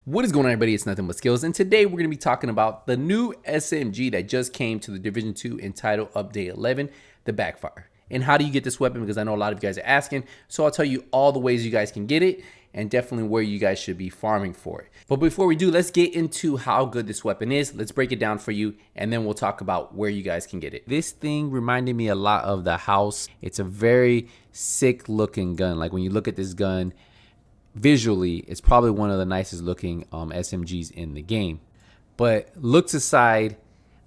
What is going on, everybody? It's Nothing But Skills, and today we're going to be talking about the new SMG that just came to the Division 2 entitled Update 11, the Backfire. And how do you get this weapon? Because I know a lot of you guys are asking, so I'll tell you all the ways you guys can get it and definitely where you guys should be farming for it. But before we do, let's get into how good this weapon is. Let's break it down for you, and then we'll talk about where you guys can get it. This thing reminded me a lot of the House. It's a very sick looking gun. Like when you look at this gun, visually, it's probably one of the nicest looking SMGs in the game. But looks aside,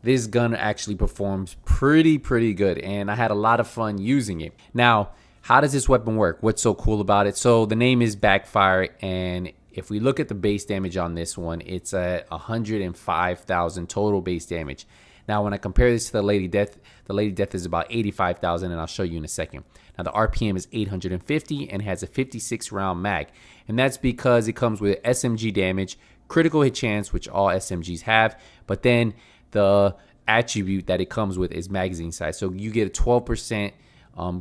this gun actually performs pretty good, and I had a lot of fun using it. Now, how does this weapon work? What's so cool about it? So the name is Backfire, and if we look at the base damage on this one, it's at 105,000 total base damage. Now, when I compare this to the Lady Death is about 85,000, and I'll show you in a second. Now, the RPM is 850 and has a 56 round mag, and that's because it comes with SMG damage, critical hit chance, which all SMGs have, but then the attribute that it comes with is magazine size. So you get a 12%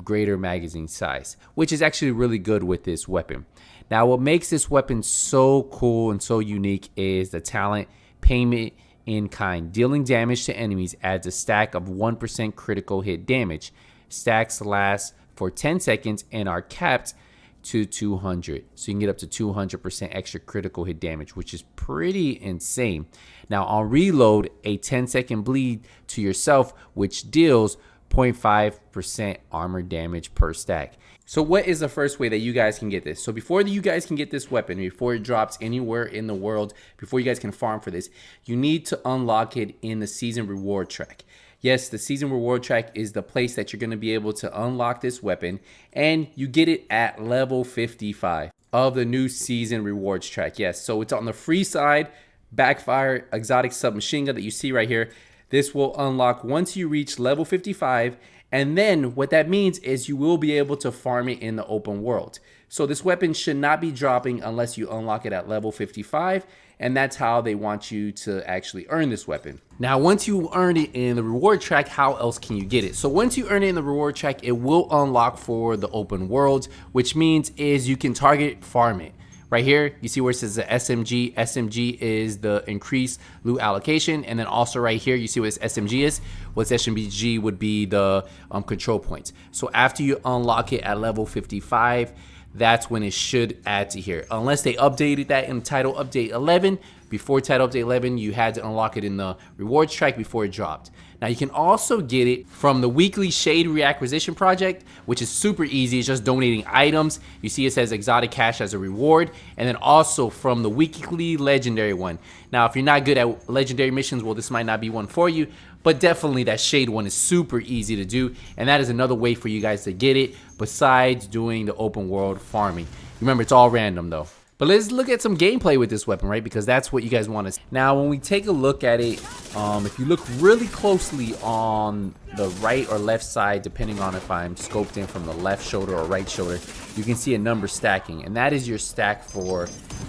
greater magazine size, which is actually really good with this weapon. Now, what makes this weapon so cool and so unique is the talent payment in kind. Dealing damage to enemies adds a stack of 1% critical hit damage. Stacks last for 10 seconds and are capped to 200. So you can get up to 200% extra critical hit damage, which is pretty insane. Now, on reload, a 10-second bleed to yourself, which deals 0.5% armor damage per stack. So what is the first way that you guys can get this? So before you guys can get this weapon, before it drops anywhere in the world, before you guys can farm for this, you need to unlock it in the season reward track. Yes, the season reward track is the place that you're going to be able to unlock this weapon, and you get it at level 55 of the new season rewards track. Yes, so it's on the free side. Backfire exotic submachine gun that you see right here. This will unlock once you reach level 55, and then what that means is you will be able to farm it in the open world. So this weapon should not be dropping unless you unlock it at level 55, and that's how they want you to actually earn this weapon. Now, once you earn it in the reward track, how else can you get it? So once you earn it in the reward track, it will unlock for the open world, which means is you can target farm it. Right here, you see where it says the SMG. SMG is the increased loot allocation. And then also right here, you see what this SMG is. What's SMG would be the control points. So after you unlock it at level 55, that's when it should add to here. Unless they updated that in Title Update 11. Before Title Update 11, you had to unlock it in the rewards track before it dropped. Now, you can also get it from the weekly Shade Reacquisition Project, which is super easy. It's just donating items. You see it says exotic cash as a reward. And then also from the weekly legendary one. Now, if you're not good at legendary missions, well, this might not be one for you. But definitely that Shade one is super easy to do. And that is another way for you guys to get it besides doing the open world farming. Remember, it's all random though. But let's look at some gameplay with this weapon, right? Because that's what you guys want to see. Now, when we take a look at it, if you look really closely on the right or left side, depending on if I'm scoped in from the left shoulder or right shoulder, you can see a number stacking. And that is your stack for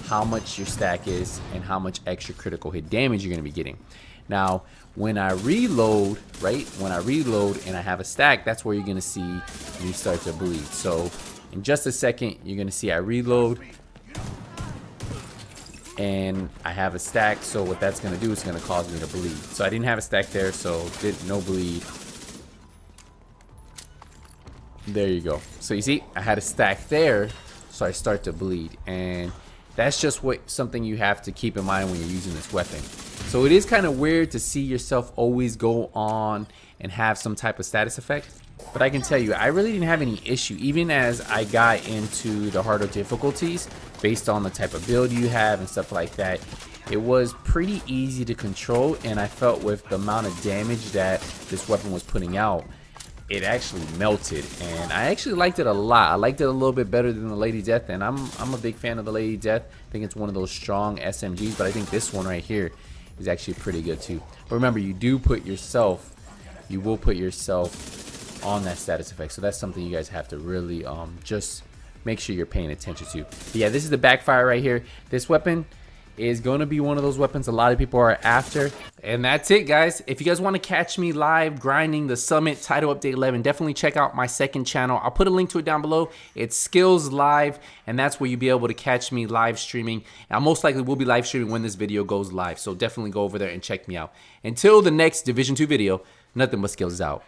how much your stack is and how much extra critical hit damage you're going to be getting. Now, when I reload, right? When I reload and I have a stack, that's where you're going to see me start to bleed. So in just a second, you're going to see I reload. And I have a stack, so what that's going to do is going to cause me to bleed. So I didn't have a stack there, so no bleed. There you go. So you see, I had a stack there, so I start to bleed. And that's just something you have to keep in mind when you're using this weapon. So it is kind of weird to see yourself always go on and have some type of status effect. But I can tell you, I really didn't have any issue, even as I got into the harder difficulties, based on the type of build you have and stuff like that. It was pretty easy to control, and I felt with the amount of damage that this weapon was putting out, it actually melted, and I actually liked it a lot. I liked it a little bit better than the Lady Death, and I'm a big fan of the Lady Death. I think it's one of those strong SMGs, but I think this one right here is actually pretty good too. But remember, you will put yourself on that status effect, so that's something you guys have to really just make sure you're paying attention to. But yeah, this is the Backfire right here. This weapon is going to be one of those weapons a lot of people are after. And that's it, guys. If you guys want to catch me live grinding the Summit Title Update 11, definitely check out my second channel. I'll put a link to it down below. It's Skills Live, and that's where you'll be able to catch me live streaming. I most likely will be live streaming when this video goes live, so definitely go over there and check me out. Until the next Division 2 video, Nothing But Skills is out.